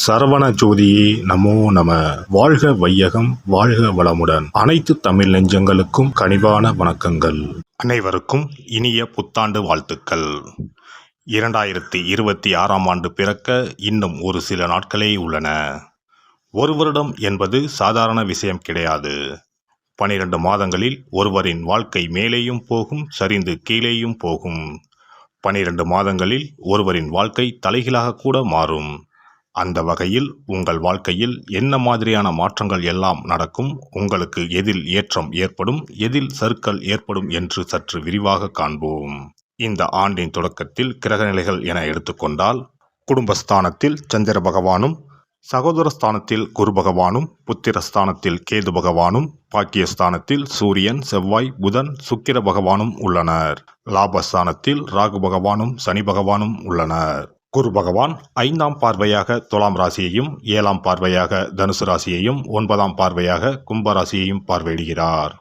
சரவண ஜோதியே நமோ நம. வாழ்க வையகம், வாழ்க வளமுடன். அனைத்து தமிழ் நெஞ்சங்களுக்கும் கனிவான வணக்கங்கள். அனைவருக்கும் இனிய புத்தாண்டு வாழ்த்துக்கள். 2026ஆம் ஆண்டு பிறக்க இன்னும் ஒரு சில நாட்களே உள்ளன. ஒரு வருடம் என்பது சாதாரண விஷயம் கிடையாது. 12 மாதங்களில் ஒருவரின் வாழ்க்கை மேலேயும் போகும், சரிந்து கீழேயும் போகும். 12 மாதங்களில் ஒருவரின் வாழ்க்கை தலைகீழாக கூட மாறும். அந்த வகையில் உங்கள் வாழ்க்கையில் என்ன மாதிரியான மாற்றங்கள் எல்லாம் நடக்கும், உங்களுக்கு எதில் ஏற்றம் ஏற்படும், எதில் சறுக்கல் ஏற்படும் என்று சற்று விரிவாக காண்போம். இந்த ஆண்டின் தொடக்கத்தில் கிரகநிலைகள் என எடுத்துக்கொண்டால், குடும்பஸ்தானத்தில் சந்திர பகவானும், சகோதரஸ்தானத்தில் குரு பகவானும், புத்திரஸ்தானத்தில் கேது பகவானும், பாக்கியஸ்தானத்தில் சூரியன், செவ்வாய், புதன், சுக்கிர பகவானும் உள்ளனர். லாபஸ்தானத்தில் ராகு பகவானும் சனி பகவானும் உள்ளனர். குரு பகவான் 5ஆம் பார்வையாக துலாம் ராசியையும், 7ஆம் பார்வையாக தனுசு ராசியையும், 9ஆம் பார்வையாக கும்ப ராசியையும் பார்வையிடுகிறார்.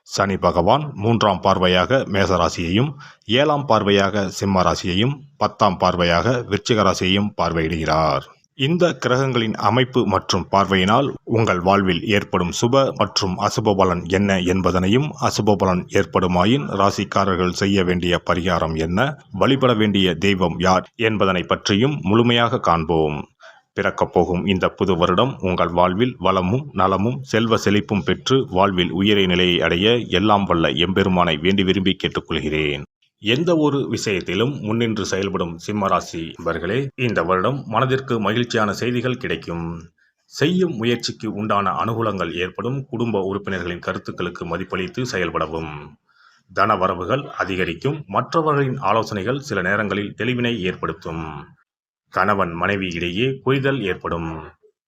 சனி பகவான் 3ஆம் பார்வையாக மேச ராசியையும், 7ஆம் பார்வையாக சிம்ம ராசியையும், 10ஆம் பார்வையாக விருச்சிக ராசியையும் பார்வையிடுகிறார். இந்த கிரகங்களின் அமைப்பு மற்றும் பார்வையினால் உங்கள் வாழ்வில் ஏற்படும் சுப மற்றும் அசுப பலன் என்ன என்பதனையும், அசுப பலன் ஏற்படுமாயின் ராசிக்காரர்கள் செய்ய வேண்டிய பரிகாரம் என்ன, வழிபட வேண்டிய தெய்வம் யார் என்பதனை பற்றியும் முழுமையாக காண்போம். பிறக்கப் போகும் இந்த புது வருடம் உங்கள் வாழ்வில் வளமும் நலமும் செல்வ செழிப்பும் பெற்று வாழ்வில் உயரிய நிலையை அடைய எல்லாம் வல்ல எம்பெருமானை வேண்டி விரும்பி கேட்டுக்கொள்கிறேன். எந்த ஒரு விஷயத்திலும் முன்னின்று செயல்படும் சிம்மராசி நண்பர்களே, இந்த வருடம் மனதிற்கு மகிழ்ச்சியான செய்திகள் கிடைக்கும். செய்யும் முயற்சிக்கு உண்டான அனுகூலங்கள் ஏற்படும். குடும்ப உறுப்பினர்களின் கருத்துக்களுக்கு மதிப்பளித்து செயல்படவும். தன வரவுகள் அதிகரிக்கும். மற்றவர்களின் ஆலோசனைகள் சில நேரங்களில் தெளிவினை ஏற்படுத்தும். கணவன் மனைவி இடையே புரிதல் ஏற்படும்.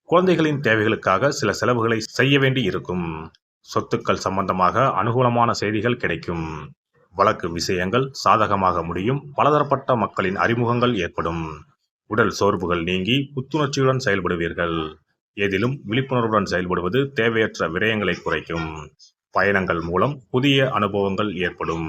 குழந்தைகளின் தேவைகளுக்காக சில செலவுகளை செய்ய வேண்டி இருக்கும். சொத்துக்கள் சம்பந்தமாக அனுகூலமான செய்திகள் கிடைக்கும். வழக்கு விஷயங்கள் சாதகமாக முடியும். பலதரப்பட்ட மக்களின் அறிமுகங்கள் ஏற்படும். உடல் சோர்வுகள் நீங்கி புத்துணர்ச்சியுடன் செயல்படுவீர்கள். எதிலும் விழிப்புணர்வுடன் செயல்படுவது தேவையற்ற விரயங்களை குறைக்கும். பயணங்கள் மூலம் புதிய அனுபவங்கள் ஏற்படும்.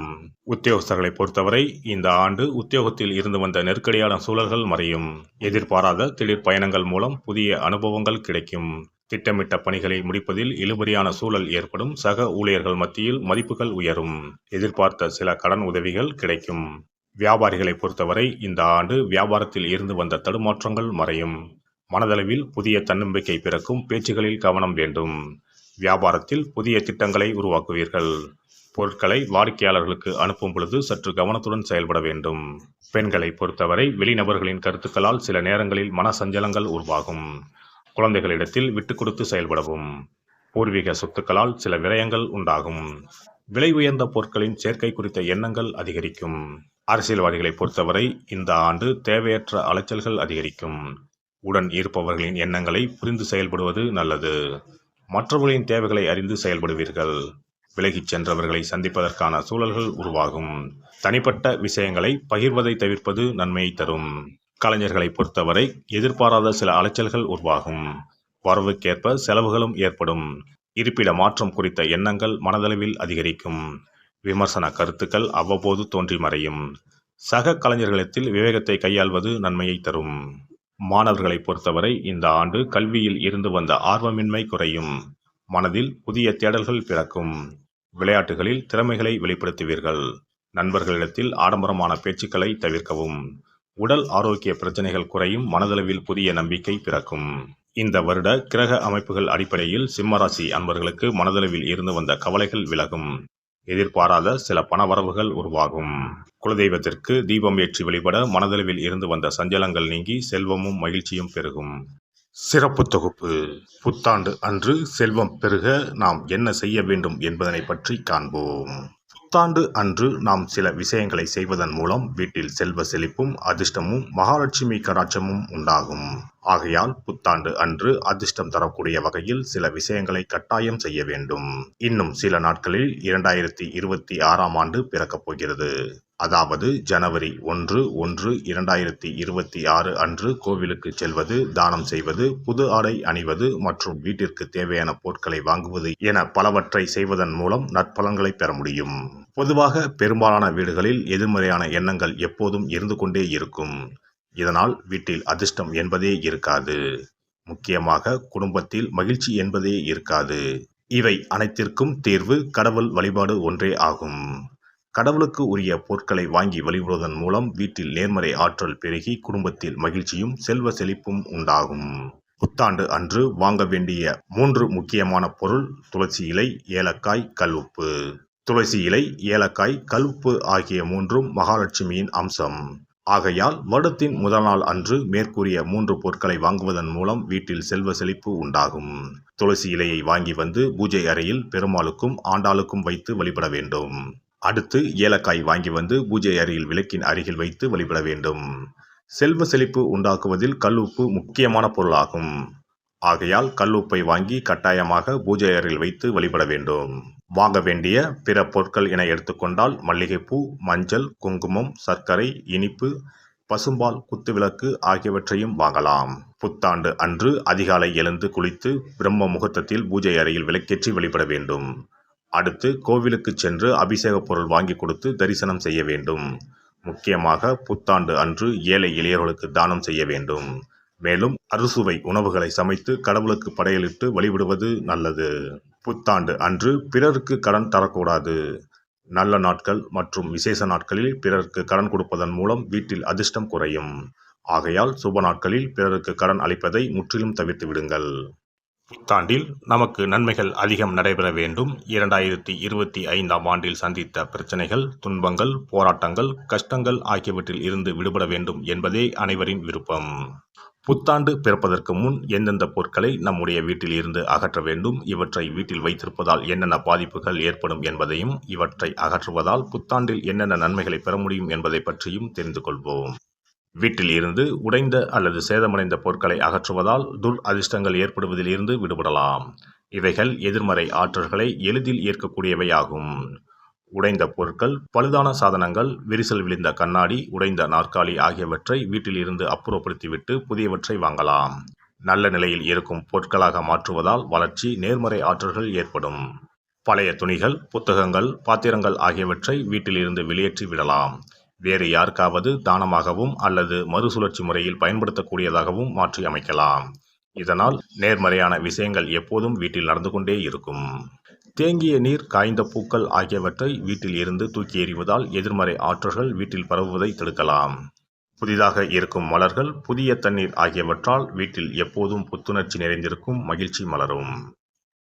உத்தியோகஸ்தர்களை பொறுத்தவரை இந்த ஆண்டு உத்தியோகத்தில் இருந்து வந்த நெருக்கடியான சூழல்கள் மறையும். எதிர்பாராத திடீர் பயணங்கள் மூலம் புதிய அனுபவங்கள் கிடைக்கும். திட்டமிட்ட பணிகளை முடிப்பதில் இழுபறியான சூழல் ஏற்படும். சக ஊழியர்கள் மத்தியில் மதிப்புகள் உயரும். எதிர்பார்த்த சில கடன் உதவிகள் கிடைக்கும். வியாபாரிகளை பொறுத்தவரை இந்த ஆண்டு வியாபாரத்தில் இருந்து வந்த தடுமாற்றங்கள் மறையும். மனதளவில் புதிய தன்னம்பிக்கை பிறக்கும். பேச்சுகளில் கவனம் வேண்டும். வியாபாரத்தில் புதிய திட்டங்களை உருவாக்குவீர்கள். பொருட்களை வாடிக்கையாளர்களுக்கு அனுப்பும் பொழுது சற்று கவனத்துடன் செயல்பட வேண்டும். பெண்களை பொறுத்தவரை வெளிநபர்களின் கருத்துக்களால் சில நேரங்களில் மன சஞ்சலங்கள் உருவாகும். குழந்தைகளிடத்தில் விட்டு கொடுத்து செயல்படவும். பூர்வீக சொத்துக்களால் சில விரயங்கள் உண்டாகும். விலை உயர்ந்த பொருட்களின் சேர்க்கை குறித்த எண்ணங்கள் அதிகரிக்கும். அரசியல்வாதிகளை பொறுத்தவரை இந்த ஆண்டு தேவையற்ற அலைச்சல்கள் அதிகரிக்கும். உடன் இருப்பவர்களின் எண்ணங்களை புரிந்து செயல்படுவது நல்லது. மற்றவர்களின் தேவைகளை அறிந்து செயல்படுவீர்கள். விலகிச் சென்றவர்களை சந்திப்பதற்கான சூழல்கள் உருவாகும். தனிப்பட்ட விஷயங்களை பகிர்வதை தவிர்ப்பது நன்மையை தரும். கலைஞர்களை பொறுத்தவரை எதிர்பாராத சில அலைச்சல்கள் உருவாகும். வரவுக்கேற்ப செலவுகளும் ஏற்படும். இருப்பிட மாற்றம் குறித்த எண்ணங்கள் மனதளவில் அதிகரிக்கும். விமர்சன கருத்துக்கள் அவ்வப்போது தோன்றி மறையும். சக கலைஞர்களிடத்தில் விவேகத்தை கையாள்வது நன்மையை தரும். மாணவர்களை பொறுத்தவரை இந்த ஆண்டு கல்வியில் இருந்து வந்த ஆர்வமின்மை குறையும். மனதில் புதிய தேடல்கள் பிறக்கும். விளையாட்டுகளில் திறமைகளை வெளிப்படுத்துவீர்கள். நண்பர்களிடத்தில் ஆடம்பரமான பேச்சுக்களை தவிர்க்கவும். உடல் ஆரோக்கிய பிரச்சனைகள் குறையும். மனதளவில் புதிய நம்பிக்கை பிறக்கும். இந்த வருட கிரக அமைப்புகள் அடிப்படையில் சிம்மராசி அன்பர்களுக்கு மனதளவில் இருந்து வந்த கவலைகள் விலகும். எதிர்பாராத சில பணவரவுகள் உருவாகும். குலதெய்வத்திற்கு தீபம் ஏற்றி வழிபட மனதளவில் இருந்து வந்த சஞ்சலங்கள் நீங்கி செல்வமும் மகிழ்ச்சியும் பெருகும். சிறப்பு தொகுப்பு. புத்தாண்டு அன்று செல்வம் பெருக நாம் என்ன செய்ய வேண்டும் என்பதனை பற்றி காண்போம். புத்தாண்டு அன்று நாம் சில விஷயங்களை செய்வதன் மூலம் வீட்டில் செல்வ செழிப்பும் அதிர்ஷ்டமும் மகாலட்சுமி கடாட்சமும் உண்டாகும். ஆகையால் புத்தாண்டு அன்று அதிர்ஷ்டம் தரக்கூடிய வகையில் சில விஷயங்களை கட்டாயம் செய்ய வேண்டும். இன்னும் சில நாட்களில் 2026ஆம் ஆண்டு பிறக்கப் போகிறது. அதாவது ஜனவரி 1/1/2026 அன்று கோவிலுக்கு செல்வது, தானம் செய்வது, புது ஆடை அணிவது மற்றும் வீட்டிற்கு தேவையான பொருட்களை வாங்குவது என பலவற்றை செய்வதன் மூலம் நற்பலன்களை பெற முடியும். பொதுவாக பெரும்பாலான வீடுகளில் எதிர்மறையான எண்ணங்கள் எப்போதும் இருந்து கொண்டே இருக்கும். இதனால் வீட்டில் அதிர்ஷ்டம் என்பதே இருக்காது. முக்கியமாக குடும்பத்தில் மகிழ்ச்சி என்பதே இருக்காது. இவை அனைத்திற்கும் தீர்வு கடவுள் வழிபாடு ஒன்றே ஆகும். கடவுளுக்கு உரிய பொருட்களை வாங்கி வழிபடுவதன் மூலம் வீட்டில் நேர்மறை ஆற்றல் பெருகி குடும்பத்தில் மகிழ்ச்சியும் செல்வ செழிப்பும் உண்டாகும். புத்தாண்டு அன்று வாங்க வேண்டிய 3 முக்கியமான பொருள்: துளசி இலை, ஏலக்காய், கல்உப்பு. துளசி இலை, ஏலக்காய், கல்உப்பு ஆகிய 3ம் மகாலட்சுமியின் அம்சம். ஆகையால் வருடத்தின் முதல் நாள் அன்று மேற்கூறிய 3 பொருட்களை வாங்குவதன் மூலம் வீட்டில் செல்வ செழிப்பு உண்டாகும். துளசி இலையை வாங்கி வந்து பூஜை அறையில் பெருமாளுக்கும் ஆண்டாளுக்கும் வைத்து வழிபட வேண்டும். அடுத்து ஏலக்காய் வாங்கி வந்து பூஜை அறையில் விளக்கின் அருகில் வைத்து வழிபட வேண்டும். செல்வ செழிப்பு உண்டாக்குவதில் கல்உப்பு முக்கியமான பொருளாகும். ஆகையால் கல்உப்பை வாங்கி கட்டாயமாக பூஜை அறையில் வைத்து வழிபட வேண்டும். வாங்க வேண்டிய பிற பொருட்கள் என எடுத்துக்கொண்டால் மல்லிகைப்பூ, மஞ்சள், குங்குமம், சர்க்கரை, இனிப்பு, பசும்பால், குத்துவிளக்கு ஆகியவற்றையும் வாங்கலாம். புத்தாண்டு அன்று அதிகாலை எழுந்து குளித்து பிரம்ம முகூர்த்தத்தில் பூஜை அறையில் விளக்கேற்றி வழிபட வேண்டும். அடுத்து கோவிலுக்கு சென்று அபிஷேக பொருள் வாங்கி கொடுத்து தரிசனம் செய்ய வேண்டும். முக்கியமாக புத்தாண்டு அன்று ஏழை எளியவர்களுக்கு தானம் செய்ய வேண்டும். மேலும் அறுசுவை உணவுகளை சமைத்து கடவுளுக்கு படையலிட்டு வழிபடுவது நல்லது. புத்தாண்டு அன்று பிறருக்கு கடன் தரக்கூடாது. நல்ல நாட்கள் மற்றும் விசேஷ நாட்களில் பிறருக்கு கடன் கொடுப்பதன் மூலம் வீட்டில் அதிர்ஷ்டம் குறையும். ஆகையால் சுப நாட்களில் பிறருக்கு கடன் அளிப்பதை முற்றிலும் தவிர்த்து விடுங்கள். புத்தாண்டில் நமக்கு நன்மைகள் அதிகம் நடைபெற வேண்டும். 2025ஆம் ஆண்டில் சந்தித்த பிரச்சனைகள், துன்பங்கள், போராட்டங்கள், கஷ்டங்கள் ஆகியவற்றில் இருந்து விடுபட வேண்டும் என்பதே அனைவரின் விருப்பம். புத்தாண்டு பிறப்பதற்கு முன் எந்தெந்த பொருட்களை நம்முடைய வீட்டில் இருந்து அகற்ற வேண்டும், இவற்றை வீட்டில் வைத்திருப்பதால் என்னென்ன பாதிப்புகள் ஏற்படும் என்பதையும், இவற்றை அகற்றுவதால் புத்தாண்டில் என்னென்ன நன்மைகளை பெற முடியும் என்பதை பற்றியும் தெரிந்து கொள்வோம். வீட்டில் இருந்து உடைந்த அல்லது சேதமடைந்த பொருட்களை அகற்றுவதால் அதிர்ஷ்டங்கள் ஏற்படுவதில் இருந்து விடுபடலாம். இவைகள் எதிர்மறை ஆற்றல்களை எளிதில் ஏற்கக்கூடியவையாகும். உடைந்த பொருட்கள், பழுதான சாதனங்கள், விரிசல் விழுந்த கண்ணாடி, உடைந்த நாற்காலி ஆகியவற்றை வீட்டில் இருந்து அப்புறப்படுத்திவிட்டு புதியவற்றை வாங்கலாம். நல்ல நிலையில் இருக்கும் பொருட்களாக மாற்றுவதால் வளர்ச்சி, நேர்மறை ஆற்றல்கள் ஏற்படும். பழைய துணிகள், புத்தகங்கள், பாத்திரங்கள் ஆகியவற்றை வீட்டில் இருந்து வெளியேற்றி விடலாம். வேறு யாருக்காவது தானமாகவும் அல்லது மறுசுழற்சி முறையில் பயன்படுத்தக்கூடியதாகவும் மாற்றி அமைக்கலாம். இதனால் நேர்மறையான விஷயங்கள் எப்போதும் வீட்டில் நடந்து கொண்டே இருக்கும். தேங்கிய நீர், காய்ந்த பூக்கள் ஆகியவற்றை வீட்டில் இருந்து தூக்கி எறிவதால் எதிர்மறை ஆற்றல்கள் வீட்டில் பரவுவதை தடுக்கலாம். புதிதாக இருக்கும் மலர்கள், புதிய தண்ணீர் ஆகியவற்றால் வீட்டில் எப்போதும் புத்துணர்ச்சி நிறைந்திருக்கும், மகிழ்ச்சி மலரும்.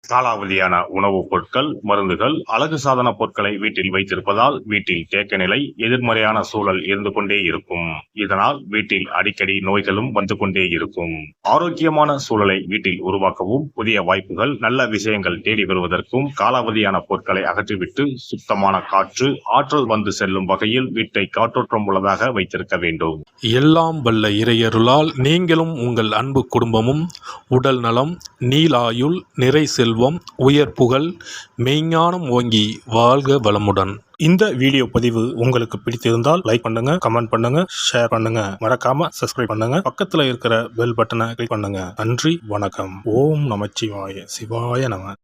காலாவதியான உணவுப் பொருட்கள், மருந்துகள், அழகு சாதன பொருட்களை வீட்டில் வைத்திருப்பதால் வீட்டில் தேக்க நிலை, எதிர்மறையான சூழல் இருந்து கொண்டே இருக்கும். இதனால் வீட்டில் அடிக்கடி நோய்களும் வந்து கொண்டே இருக்கும். ஆரோக்கியமான சூழலை வீட்டில் உருவாக்கவும், புதிய வாய்ப்புகள், நல்ல விஷயங்கள் தேடி வருவதற்கும் காலாவதியான பொருட்களை அகற்றிவிட்டு சுத்தமான காற்று, ஆற்றல் வந்து செல்லும் வகையில் வீட்டை காற்றோட்டம் உள்ளதாக வைத்திருக்க வேண்டும். எல்லாம் வல்ல இறையருளால் நீங்களும் உங்கள் அன்பு குடும்பமும் உடல் நலம், நீலாயுள், நிறை செல்வம், உயர் புகழ், மெய்ஞானம் ஓங்கி வாழ்க வளமுடன். இந்த வீடியோ பதிவு உங்களுக்கு பிடித்திருந்தால் லைக் பண்ணுங்க, கமெண்ட் பண்ணுங்க, ஷேர் பண்ணுங்க, மறக்காம சப்ஸ்கிரைப் பண்ணுங்க, பக்கத்துல இருக்கிற பெல் பட்டனை கிளிக் பண்ணுங்க. நன்றி, வணக்கம். ஓம் நமச்சிவாய. சிவாய நம.